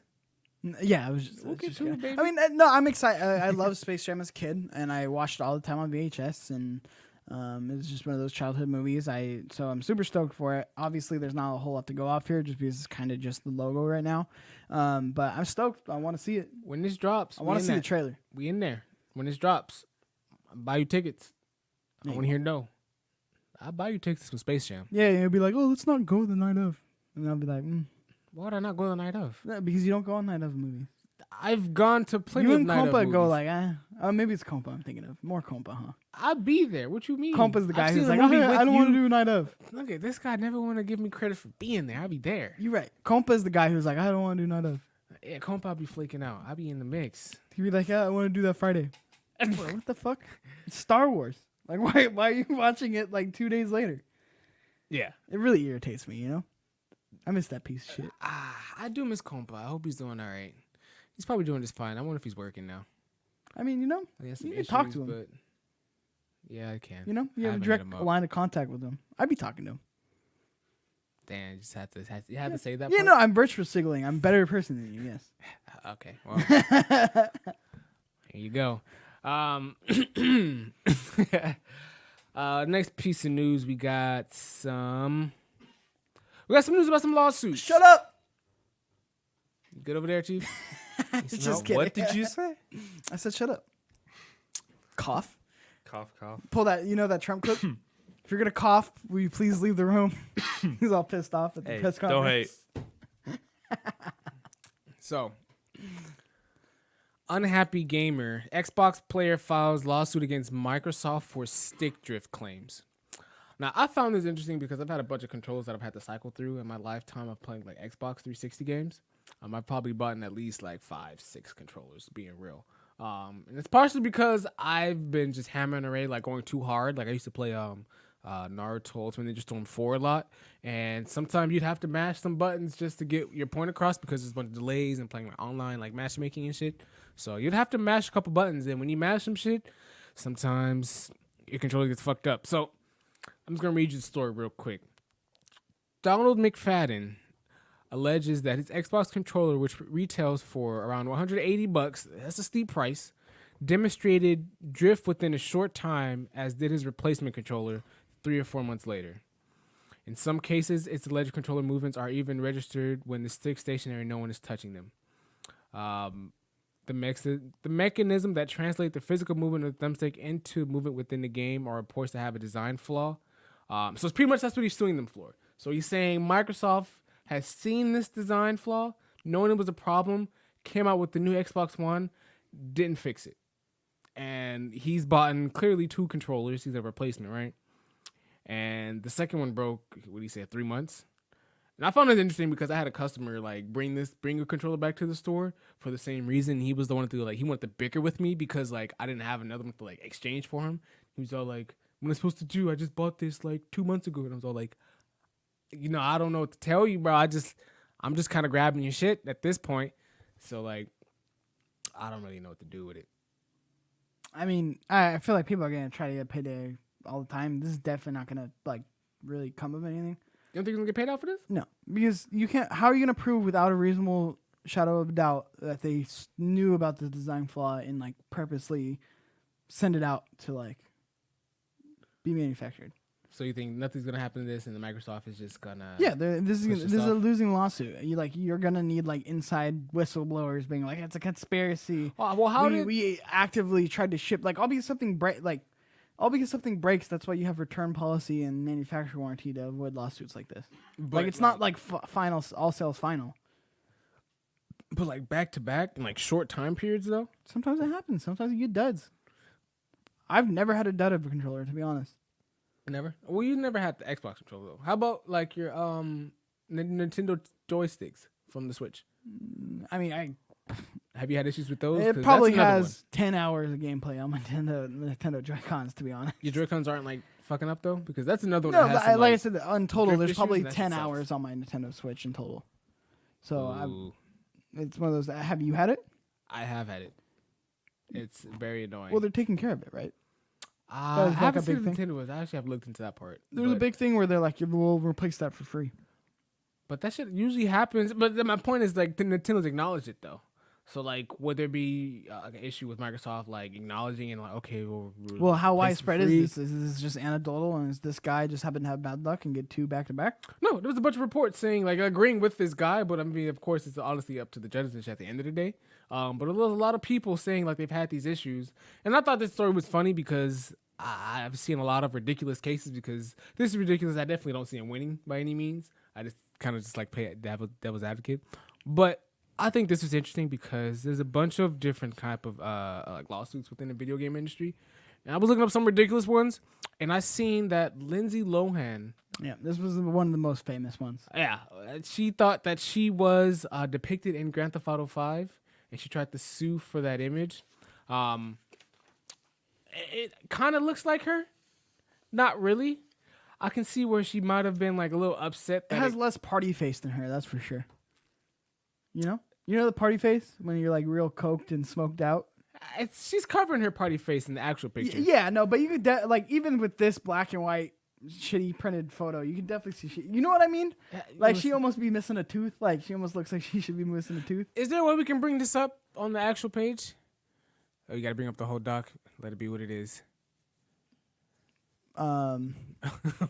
Yeah, I was just, baby. I mean, no, I'm excited. I love Space Jam as a kid, and I watched it all the time on VHS, and it was just one of those childhood movies. So I'm super stoked for it. Obviously, there's not a whole lot to go off here, just because it's kind of just the logo right now. But I'm stoked. I want to see it. When this drops, I want to see the trailer. We in there. When this drops, I'll buy you tickets. I want to hear no. I'll buy you tickets from Space Jam. Yeah, you'll be like, oh, let's not go the night of. And I'll be like, Why would I not go the night of? Yeah, because you don't go on night of movies. I've gone to plenty You of and night of Compa movies. go like, maybe it's Compa I'm thinking of. More Compa, huh? I'll be there. What you mean? Compa's the guy I've who's seen like, a movie I with don't want to you. do a night of. Look at this guy. Never want to give me credit for being there. I'll be there. You're right. Compa's the guy who's like, I don't want to do night of. Yeah, Compa, I'll be flaking out. I'll be in the mix. He'd be like, yeah, I want to do that Friday. What the fuck? It's Star Wars. Like, why are you watching it like 2 days later? Yeah. It really irritates me, you know? I miss that piece of shit. I do miss Compa. I hope he's doing all right. He's probably doing just fine. I wonder if he's working now. I mean, you know, He has some you can talk issues, to him. But yeah, I can. You know, you have a haven't hit direct him up. line of contact with him. I'd be talking to him. Damn, you just had to say that. Yeah, part? no, I'm virtual signaling. I'm a better person than you, yes. Okay. Well, here you go. Next piece of news, we got some news about some lawsuits. Shut up! You good over there, Chief? Just kidding. What did you say? I said shut up. Cough. Cough. Pull that, you know that Trump clip? If you're going to cough, will you please leave the room? He's all pissed off at the press Don't conference. hate. So, unhappy gamer, Xbox player files lawsuit against Microsoft for stick drift claims. Now, I found this interesting because I've had a bunch of controllers that I've had to cycle through in my lifetime of playing like Xbox 360 games. I've probably bought at least like 5-6 controllers, being real. And it's partially because I've been just hammering away, like going too hard. Like I used to play Naruto Ultimate Ninja Storm 4 a lot, and sometimes you'd have to mash some buttons just to get your point across because there's a bunch of delays and playing like online like matchmaking and shit. So you'd have to mash a couple buttons, and when you mash some shit, sometimes your controller gets fucked up. So I'm just gonna read you the story real quick. Donald McFadden alleges that his Xbox controller, which retails for around $180, that's a steep price, demonstrated drift within a short time, as did his replacement controller 3 or 4 months later. In some cases, its alleged controller movements are even registered when the stick's stationary, no one is touching them. The mechanism that translates the physical movement of the thumbstick into movement within the game are reports to have a design flaw. So it's pretty much that's what he's suing them for. So he's saying Microsoft has seen this design flaw, knowing it was a problem, came out with the new Xbox One, didn't fix it. And he's bought clearly 2 controllers. He's a replacement, right? And the second one broke, what did he say, 3 months? And I found it interesting because I had a customer like bring a controller back to the store for the same reason. He was the one to he wanted to bicker with me because like I didn't have another one to like exchange for him. He was all like, "What am I supposed to do? I just bought this like 2 months ago." And I was all like, I don't know what to tell you, bro. I'm just kind of grabbing your shit at this point. So like, I don't really know what to do with it. I mean, I feel like people are going to try to get payday all the time. This is definitely not gonna like really come of anything. You don't think he's gonna get paid out for this? No, because you can't. How are you gonna prove without a reasonable shadow of a doubt that they knew about the design flaw and like purposely send it out to like be manufactured? So you think nothing's gonna happen to this, and the Microsoft is just gonna This push is this a off? losing lawsuit. You're gonna need like inside whistleblowers being like it's a conspiracy. Well, how did we actively tried to ship all because something breaks. That's why you have return policy and manufacturer warranty to avoid lawsuits like this. But, It's not like final all sales final. but like back to back in like short time periods though? Sometimes it happens. Sometimes you get duds. I've never had a dud of a controller, to be honest. Never. Well, you never had the Xbox controller though. How about like your Nintendo joysticks from the Switch? I mean, Have you had issues with those? 'Cause it that's probably another has 10 hours of gameplay on my Nintendo Joy-Cons, to be honest. one. Your Joy-Cons aren't like fucking up though, because that's another one. No, that but has some, like I said, in total, drift there's issues, probably and that shit 10 sucks. hours on my Nintendo Switch in total. So Ooh, it's one of those. Have you had it? I have had it. It's very annoying. Well, they're taking care of it, right? I that was like haven't a seen big the thing. Nintendo was. I actually have looked into that part. There's a but- big thing where they're like, we'll replace that for free. But that shit usually happens. But then my point is like the Nintendo's acknowledged it though. So like, would there be like an issue with Microsoft like acknowledging and like, okay, Well, how replace it for widespread free? is this? Is this just anecdotal, and is this guy just happened to have bad luck and get 2 back to back? No, there was a bunch of reports saying like agreeing with this guy, but I mean, of course, it's honestly up to the judges at the end of the day. But there was a lot of people saying like they've had these issues, and I thought this story was funny because I've seen a lot of ridiculous cases. Because this is ridiculous. I definitely don't see him winning by any means. I just kind of just like play devil's advocate, but I think this is interesting because there's a bunch of different type of like lawsuits within the video game industry, and I was looking up some ridiculous ones, and I seen that Lindsay Lohan. Yeah, this was one of the most famous ones. Yeah, she thought that she was depicted in Grand Theft Auto 5, and she tried to sue for that image. It kind of looks like her. Not really. I can see where she might have been like a little upset. It That has less party face than her, that's for sure. You know the party face when you're like real coked and smoked out. she's covering her party face in the actual picture. Yeah, no, but you could like even with this black and white shitty printed photo, you can definitely see shit. You know what I mean? Like she almost be missing a tooth. Like she almost looks like she should be missing a tooth. Is there a way we can bring this up on the actual page? Oh, you gotta bring up the whole doc. Let it be what it is. I'm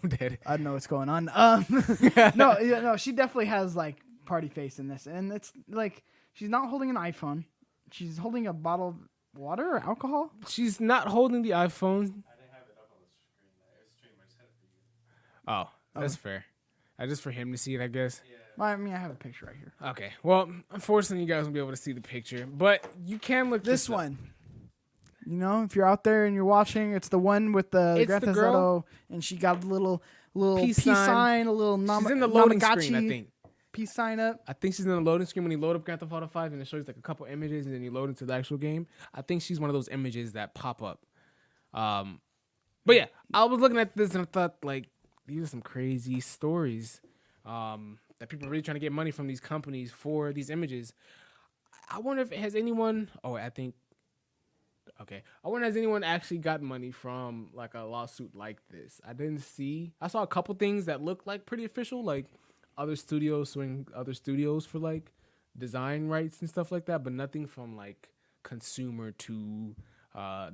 dead. I don't know what's going on. No, she definitely has like party face in this, and it's like she's not holding an iPhone. She's holding a bottle of water or alcohol. She's not holding the iPhone. I didn't have it up on the screen. I streamed my set for you. Oh, that's fair. Just for him to see it, I guess. Well, I mean, I have a picture right here. Okay. Well, unfortunately, you guys won't be able to see the picture, but you can look This up. one. You know, if you're out there and you're watching, it's the one with the It's Grand the Theft girl? Auto, and she got a little Peace peace sign, a little She's in the loading Namagotchi screen, I think. peace sign up. I think she's in the loading screen when you load up Grand Theft Auto 5 and it shows like a couple images and then you load into the actual game. I think she's one of those images that pop up. But yeah, I was looking at this and I thought like these are some crazy stories that people are really trying to get money from these companies for these images. I wonder if has anyone. I wonder has anyone actually got money from like a lawsuit like this? I didn't see. I saw a couple things that looked like pretty official, like other studios suing other studios for like design rights and stuff like that, but nothing from like consumer to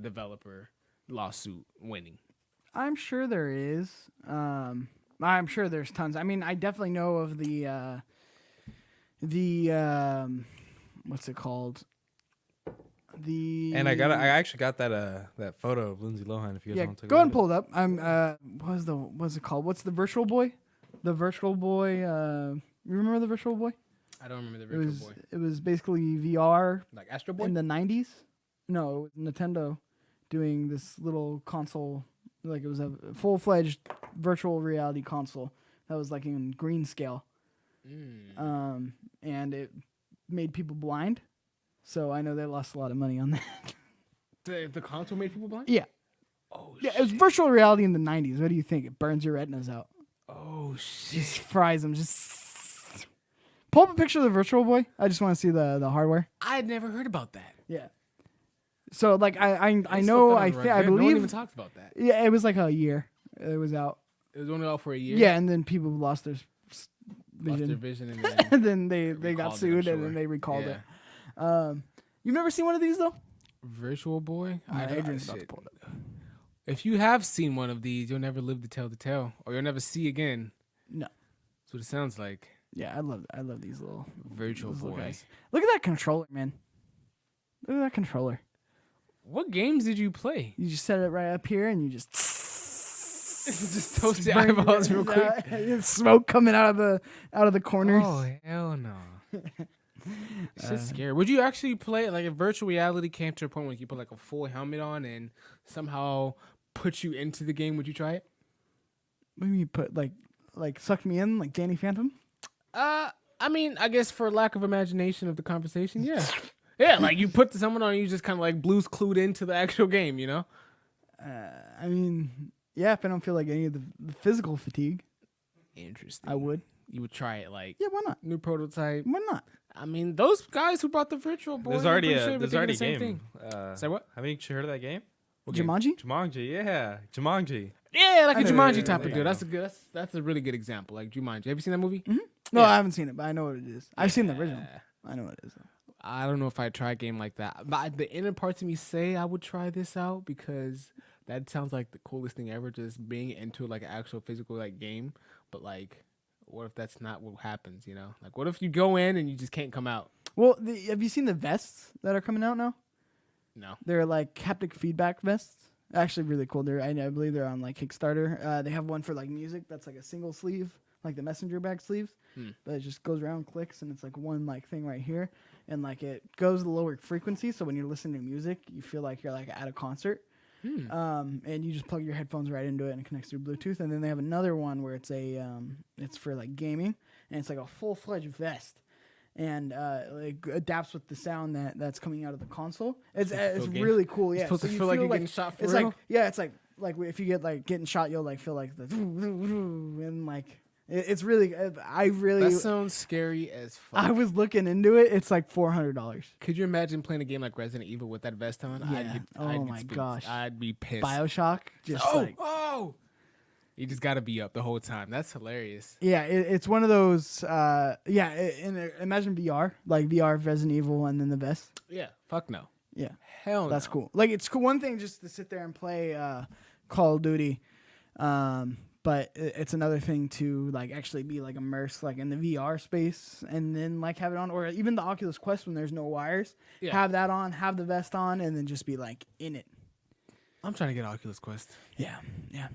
developer lawsuit winning. I'm sure there is. I'm sure there's tons. I mean, I definitely know of the what's it called? And I actually got that photo of Lindsay Lohan. If you guys want to go ahead and pull it up. What's it called? What's the Virtual Boy? The Virtual Boy. You remember the Virtual Boy? I don't remember the Virtual Boy. It was basically VR Like Astro Boy? in the 90s. No, it was Nintendo doing this little console. Like it was a full-fledged virtual reality console that was like in green scale. And it made people blind. So I know they lost a lot of money on that. The console made people blind? Yeah. Oh, Yeah, it was virtual reality in the 90s. What do you think? It burns your retinas out. Oh, shit. Just fries them. Just pull up a picture of the Virtual Boy. I just want to see the hardware. I had never heard about that. Yeah. So like I They know still I thought it was I red. No one believe even talks about that. yeah it was like a year it was out. It was only out for a year. Yeah, and then people lost their Lost their vision, vision, and then and then they got recalled it, I'm sued, and sure. then they recalled Yeah. it. You've never seen one of these though? Virtual Boy. Adrian's about to shit. pull it up. If you have seen one of these, you'll never live to tell the tale, or you'll never see again. No. That's what it sounds like. Yeah, I love these little Virtual these little Boy. guys. Look at that controller, man. Look at that controller. What games did you play? You just set it right up here, and you just Just toast your burn eyeballs real quick. Smoke coming out of the corners. Oh hell no! It's just scary. Would you actually play like if virtual reality came to a point where you put like a full helmet on and somehow put you into the game? Would you try it? What do you mean put like suck me in like Danny Phantom? I mean, I guess for lack of imagination of the conversation, yeah, yeah. Like you put someone on, you just kind of like Blue's clued into the actual game, you know? I mean, yeah, if I don't feel like any of the physical fatigue, Interesting. I would. You would try it, like Yeah, why not? new prototype. Why not? I mean, those guys who brought the virtual boy. There's I'm already pretty sure a they're there's already a thinking the game. same thing. Say what? Haven't you heard of that game? Jumanji? Jumanji, yeah, Jumanji. Yeah, like a I know, Jumanji yeah, type yeah, of yeah. deal. That's a good. That's a really good example. Like Jumanji. Have you seen that movie? No, Yeah. I haven't seen it, but I know what it is. I've seen the original. I know what it is. I don't know if I'd try a game like that. But the inner parts of me say I would try this out because that sounds like the coolest thing ever. Just being into like an actual physical like game. But like, what if that's not what happens? You know, like what if you go in and you just can't come out? Well, have you seen the vests that are coming out now? No. They're like haptic feedback vests. Actually, really cool. I believe they're on like Kickstarter. They have one for like music that's like a single sleeve, like the messenger bag sleeves, but it just goes around, clicks, and it's like one like thing right here, and like it goes to lower frequency. So when you're listening to music, you feel like you're like at a concert. And you just plug your headphones right into it and it connects through Bluetooth. And then they have another one where it's it's for like gaming, and it's like a full-fledged vest. And like adapts with the sound that's coming out of the console. It's game. really cool. Yeah, supposed to you feel like you're getting shot for it's real? like it's like if you get like getting shot, you'll like feel like the and like it's really That sounds scary as fuck. I was looking into it. It's like $400. Could you imagine playing a game like Resident Evil with that vest on? Yeah. Oh my gosh. I'd be pissed. BioShock, just Oh! You just got to be up the whole time. That's hilarious. yeah, it's one of those. Imagine VR, like VR Resident Evil, and then the vest. Yeah. Fuck no. Yeah, Hell that's no. cool. Like it's cool. One thing just to sit there and play Call of Duty, but it's another thing to like actually be like immersed like in the VR space and then like have it on, or even the Oculus Quest when there's no wires. Yeah. Have that on, have the vest on, and then just be like in it. I'm trying to get Oculus Quest. Yeah.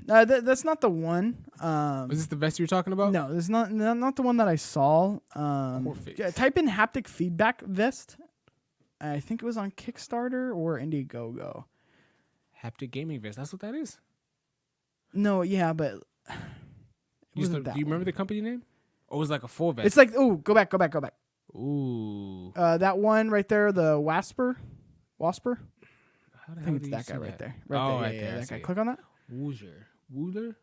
That's not the one. Was this the vest you were talking about? No, this is not the one that I saw. Corfix. Yeah, type in haptic feedback vest. I think it was on Kickstarter or Indiegogo. Haptic gaming vest. That's what that is. No, yeah, but it Do wasn't that you remember one. the company name? Or was it like a full vest? It's like go back. Ooh. That one right there, the Wasper. How the I hell think it's do you that see guy right there. Oh, Right right there. I that see guy. it. Click on that. Wooler.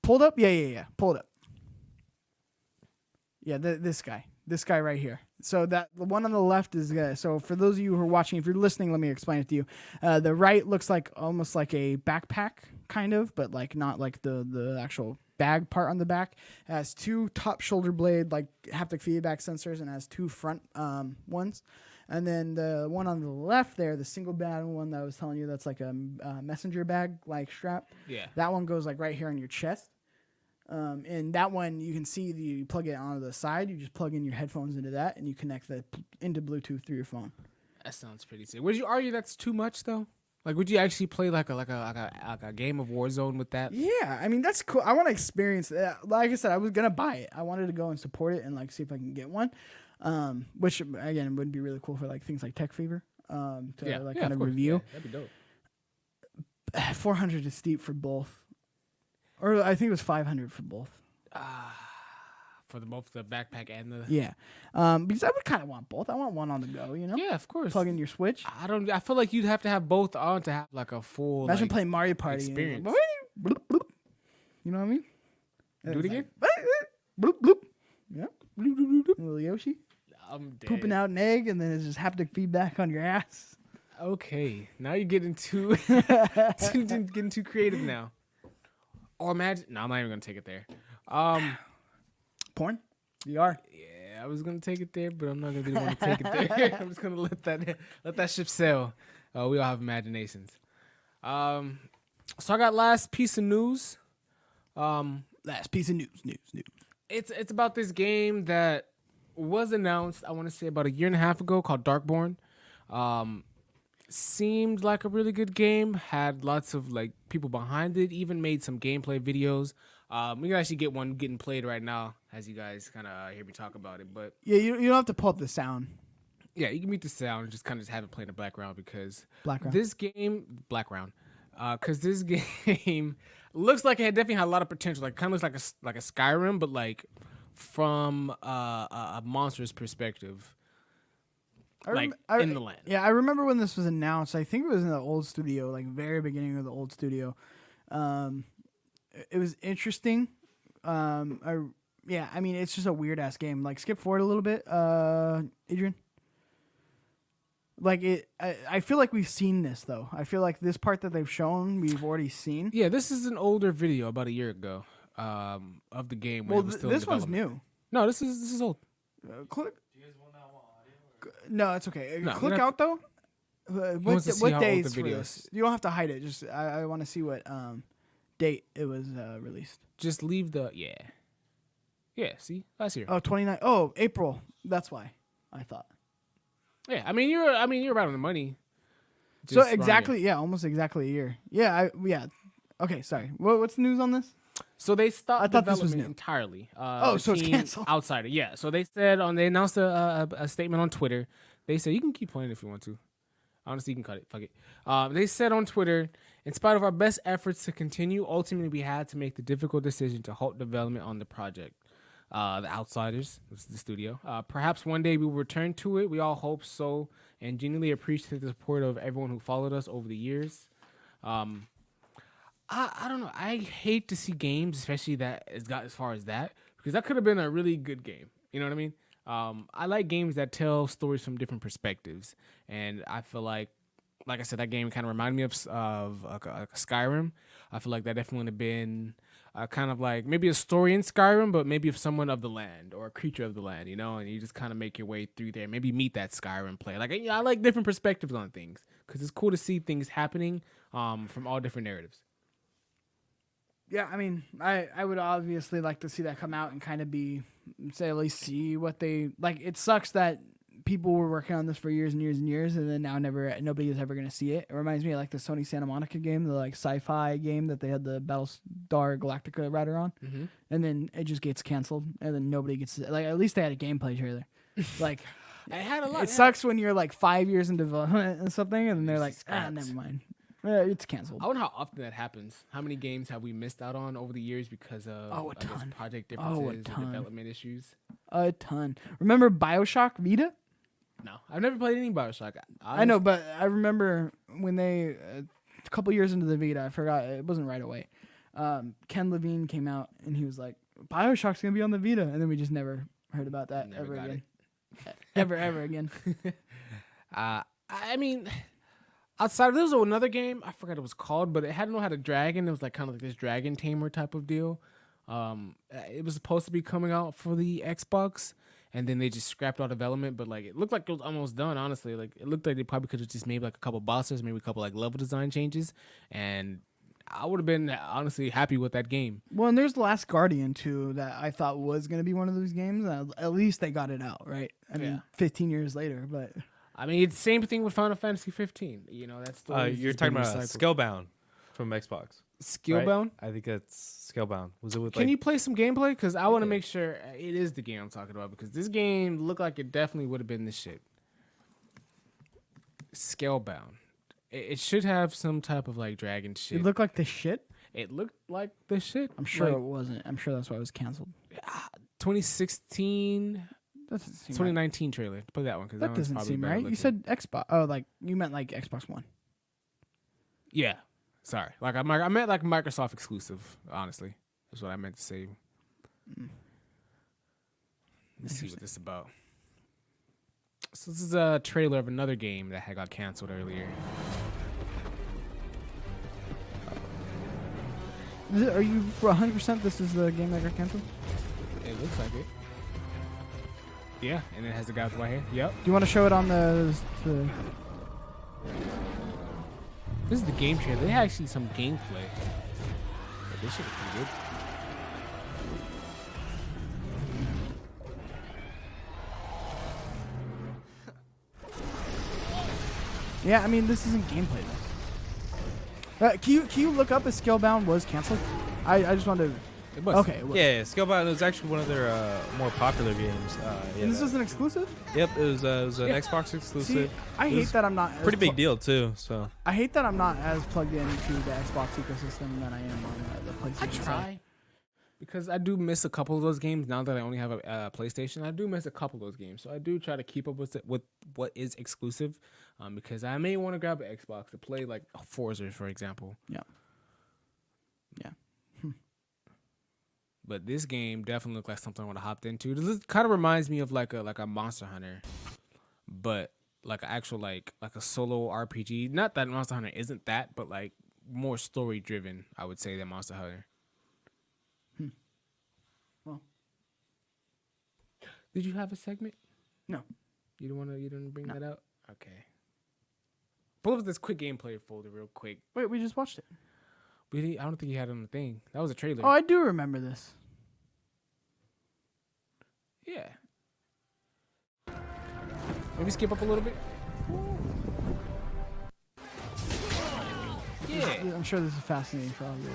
Pulled up. Yeah. Pull it up. Yeah, this guy right here. So the one on the left is so for those of you who are watching, if you're listening, let me explain it to you. The right looks like almost like a backpack kind of, but like not like the actual bag part on the back. It has two top shoulder blade like haptic feedback sensors and has two front ones. And then the one on the left there, the single bag one that I was telling you, that's like a messenger bag like strap. Yeah. That one goes like right here on your chest. And that one, you can see you plug it onto the side. You just plug in your headphones into that, and you connect that into Bluetooth through your phone. That sounds pretty sick. Would you argue that's too much though? Like, would you actually play like a game of Warzone with that? Yeah, I mean that's cool. I want to experience that. Like I said, I was gonna buy it. I wanted to go and support it and like see if I can get one. Which again would be really cool for like things like Tech Fever. Kind of review. Yeah, that'd be dope. 400 is steep for both. Or I think it was 500 for both. For both the backpack and the Yeah. Because I would kind of want both. I want one on the go, you know? Yeah, of course. Plug in your Switch. I feel like you'd have to have both on to have like a full Imagine like, playing Mario Party. experience. And bloop, bloop. You know what I mean? Do it again? Bloop, bloop. Yeah. Bloop, bloop, bloop, bloop. Little Yoshi. I'm dead. Pooping out an egg, and then it's just haptic feedback on your ass. Okay, now you're getting too getting too creative now. Or imagine. No, I'm not even gonna take it there. Porn? VR. Yeah, I was gonna take it there, but I'm not gonna be the one to take it there. I'm just gonna let that ship sail. We all have imaginations. So I got last piece of news. Last piece of news. It's about this game that was announced, I want to say about a year and a half ago, called Darkborn. Seemed like a really good game. Had lots of like people behind it. Even made some gameplay videos. We can actually get one getting played right now as you guys kind of hear me talk about it. But Yeah, you don't have to pull up the sound. yeah, you can mute the sound and just kind of have it play in the background because Background. this game, because this game looks like it definitely had a lot of potential. Like kind of looks like a Skyrim, but like from a monster's perspective, in the land. Yeah, I remember when this was announced. I think it was in the old studio, like very beginning of the old studio. It was interesting. I mean, it's just a weird ass game. Like, skip forward a little bit, Adrian. Like I feel like we've seen this though. I feel like this part that they've shown, we've already seen. Yeah, this is an older video about a year ago of the game. When Well, it was still this in one's development. new. No, this is old. Click. No, it's okay. No, Click we're not- out though. wants to see What how old days the for video this? is. You don't have to hide it. Just I want to see what date it was released. Just leave the yeah. See, last year. Oh, 29. Oh, April. That's why I thought. Yeah, I mean you're right on the money. So Just wrong exactly, year. yeah, almost exactly a year. Yeah, Okay, sorry. What's the news on this? So they stopped I thought this was development new. entirely. Oh, so it's Team canceled. Outsider, yeah. So they announced a statement on Twitter. They said you can keep playing if you want to. Honestly, you can cut it. Fuck it. They said on Twitter, in spite of our best efforts to continue, ultimately we had to make the difficult decision to halt development on the project. The Outsiders, this is the studio. Perhaps one day we will return to it. We all hope so, and genuinely appreciate the support of everyone who followed us over the years. I don't know. I hate to see games, especially that it's got as far as that, because that could have been a really good game. You know what I mean? I like games that tell stories from different perspectives, and I feel like I said, that game kind of reminded me of Skyrim. I feel like that definitely would have been kind of like maybe a story in Skyrim, but maybe of someone of the land or a creature of the land, you know, and you just kind of make your way through there. Maybe meet that Skyrim player. Like, I like different perspectives on things because it's cool to see things happening from all different narratives. Yeah, I mean, I would obviously like to see that come out and kind of at least see what they like. It sucks that people were working on this for years and years and years, and then now nobody is ever going to see it. It reminds me of like the Sony Santa Monica game, the like sci-fi game that they had the Battlestar Galactica rider on, and then it just gets canceled, and then nobody gets to, like, at least they had a gameplay trailer. Like, I had a lot. it sucks when you're like 5 years in development and something, and then they're like, scrapped. never mind. It's canceled. I wonder how often that happens. How many games have we missed out on over the years because of Oh, a ton. project differences Oh, a or ton. development issues? A ton. Remember BioShock Vita? No, I've never played any Bioshock. I know, but I remember when they a couple years into the Vita, I forgot, it wasn't right away. Ken Levine came out and he was like, BioShock's gonna be on the Vita, and then we just never heard about that Never ever got again. ever again. I mean, outside there was another game, I forgot what it was called, but it had a dragon. It was like kind of like this dragon tamer type of deal. It was supposed to be coming out for the Xbox, and then they just scrapped all development. But like, it looked like it was almost done. Honestly, like it looked like they probably could have just made like a couple bosses, maybe a couple like level design changes, and I would have been honestly happy with that game. Well, and there's The Last Guardian too that I thought was gonna be one of those games. At least they got it out, right? I mean, 15 years later, but I mean, it's the same thing with Final Fantasy 15. You know, that's You're talking about Scalebound from Xbox. Skillbound. Right? I think that's Scalebound. Was it with? Can you play some gameplay? Because I want to make sure it is the game I'm talking about. Because this game looked like it definitely would have been this shit. Scalebound. It should have some type of like dragon shit. it looked like the shit. It looked like the shit. I'm sure Like, it wasn't. I'm sure that's why it was canceled. 2016, Doesn't seem 2019 trailer. Play that one because That doesn't seem right. You said Xbox. Oh, like you meant like Xbox One. Yeah. Sorry. Like I meant like Microsoft exclusive. Honestly, that's what I meant to say. Let's see what this is about. So this is a trailer of another game that had got canceled earlier. Are you 100% this is the game that got canceled? It looks like it. Yeah, and it has the guy with white hair. Yep. Do you want to show it on the This is the game trailer. They had actually some gameplay. But this shit is pretty good. Yeah, I mean, this isn't gameplay, though. Can you look up if Scalebound was canceled? I just wanted to... It was. Okay. Well, Yeah, Scalebound was actually one of their more popular games. Yeah, and this was an exclusive? Yep, it was an Yeah. Xbox See, exclusive. I It hate was that I'm not... Pretty big deal too. So I hate that I'm not as plugged into the Xbox ecosystem than I am on the PlayStation. I try. Because I do miss a couple of those games now that I only have a PlayStation. I do miss a couple of those games. So I do try to keep up with what is exclusive. Because I may want to grab an Xbox to play like Forza, for example. Yeah. Yeah. But this game definitely looked like something I would have hopped into. This kind of reminds me of like a Monster Hunter, but like an actual like a solo RPG. Not that Monster Hunter isn't that, but like more story driven, I would say, than Monster Hunter. Well, did you have a segment? No. You didn't bring that out? Okay. Pull up this quick gameplay folder real quick. wait, we just watched it. I don't think you had it on the thing. That was a trailer. Oh, I do remember this. Yeah. Maybe skip up a little bit. Yeah. I'm sure this is fascinating for all you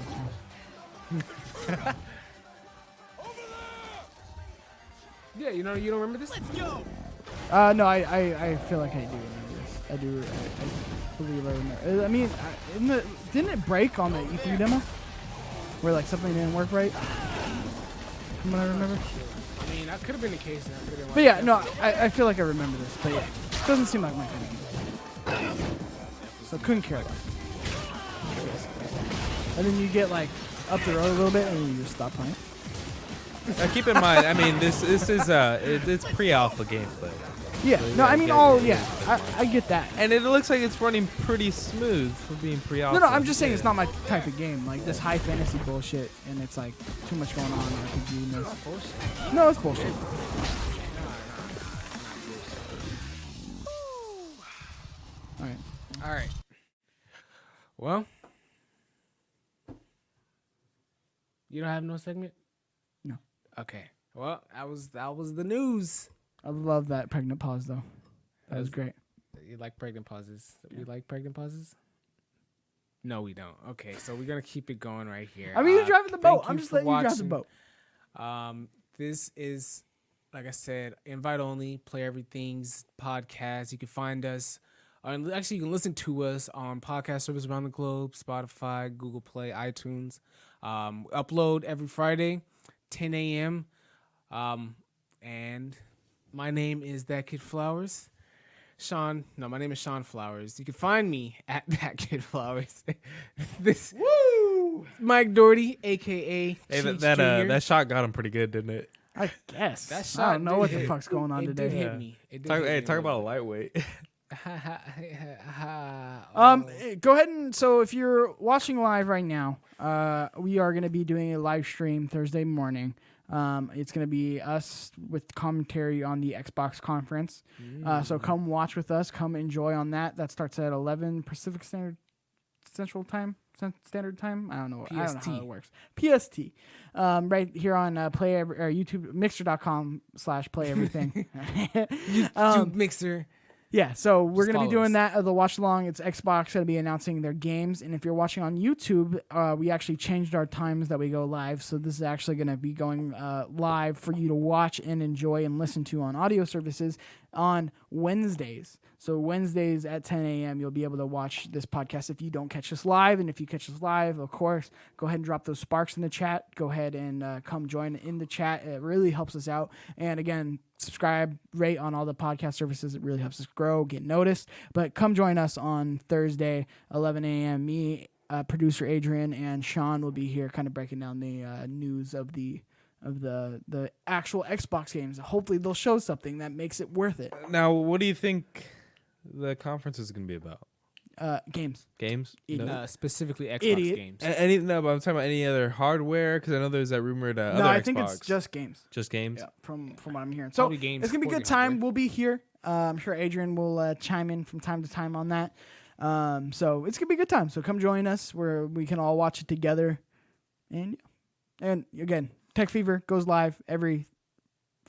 listeners. Yeah, you don't remember this? No, I feel like I do remember this. I believe I remember. I mean, didn't it break on the E3 demo? Where like something didn't work right? From what I remember. I mean, that could have been the case. But yeah, no, I feel like I remember this. But yeah, it doesn't seem like my kind of game. So couldn't care less. And then you get like up the road a little bit and then you just stop playing. keep in mind, I mean, this is it's pre-alpha gameplay. Yeah, So you no, I gotta mean, get I get that. And it looks like it's running pretty smooth for being pre-alpha. No, I'm just saying it's not my type of game. Like this high fantasy bullshit, and it's like too much going on. RPG. No, it's bullshit. All right. Well, you don't have no segment? No. Okay. Well, that was the news. I love that pregnant pause though. That was great. You like pregnant pauses? We like pregnant pauses? No, we don't. Okay, so we're gonna keep it going right here. I mean, you're driving the boat. thank I'm you just for letting you drive the watching. boat. This is, like I said, invite only. Play Everything's podcast. You can find us. Actually, you can listen to us on podcast service around the globe: Spotify, Google Play, iTunes. Upload every Friday, 10 a.m. And my name is That Kid Flowers. My name is Shawn Flowers. You can find me at That Kid Flowers. Mike Doherty, aka Hey, Cheech that Jr. shot got him pretty good, didn't it? I guess. That I shot don't know did what the hit. fuck's going on It today. did hit Yeah. me. It did Talk, hit hey, me talk a about a little lightweight. bit. Go ahead and so if you're watching live right now, we are going to be doing a live stream Thursday morning. It's going to be us with commentary on the Xbox conference. So come watch with us. Come enjoy on that. That starts at 11 Pacific Standard Time. I don't know how it works. PST. Right here on YouTube, mixer.com/playeverything. YouTube Mixer. Yeah, so we're going to be follow doing us. that. The watch along, it's Xbox going to be announcing their games. And if you're watching on YouTube, we actually changed our times that we go live. So this is actually going to be going live for you to watch and enjoy and listen to on audio services on Wednesdays. So Wednesdays at 10 a.m., you'll be able to watch this podcast if you don't catch us live. And if you catch us live, of course, go ahead and drop those sparks in the chat. Go ahead and come join in the chat. It really helps us out. And again, subscribe, rate on all the podcast services. It really helps us grow, get noticed. But come join us on Thursday, 11 a.m. Me, producer Adrian, and Shawn will be here kind of breaking down the news of the of the actual Xbox games. Hopefully they'll show something that makes it worth it. Now, what do you think the conference is going to be about? Games. Games? No? Specifically Xbox Idiot. games. No, but I'm talking about any other hardware because I know there's that rumored other No, I Xbox. think it's just games. Just games. Yeah, from what I'm hearing. So Probably games it's gonna be a for good the time. hardware. We'll be here. I'm sure Adrian will chime in from time to time on that. So it's gonna be a good time. So come join us where we can all watch it together. And again, Tech Fever goes live every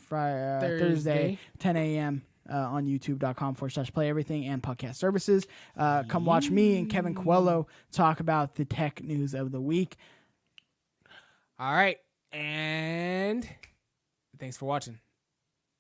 Thursday, 10 a.m. On youtube.com/playeverything and podcast services. Come watch me and Kevin Coelho talk about the tech news of the week. All right. And thanks for watching.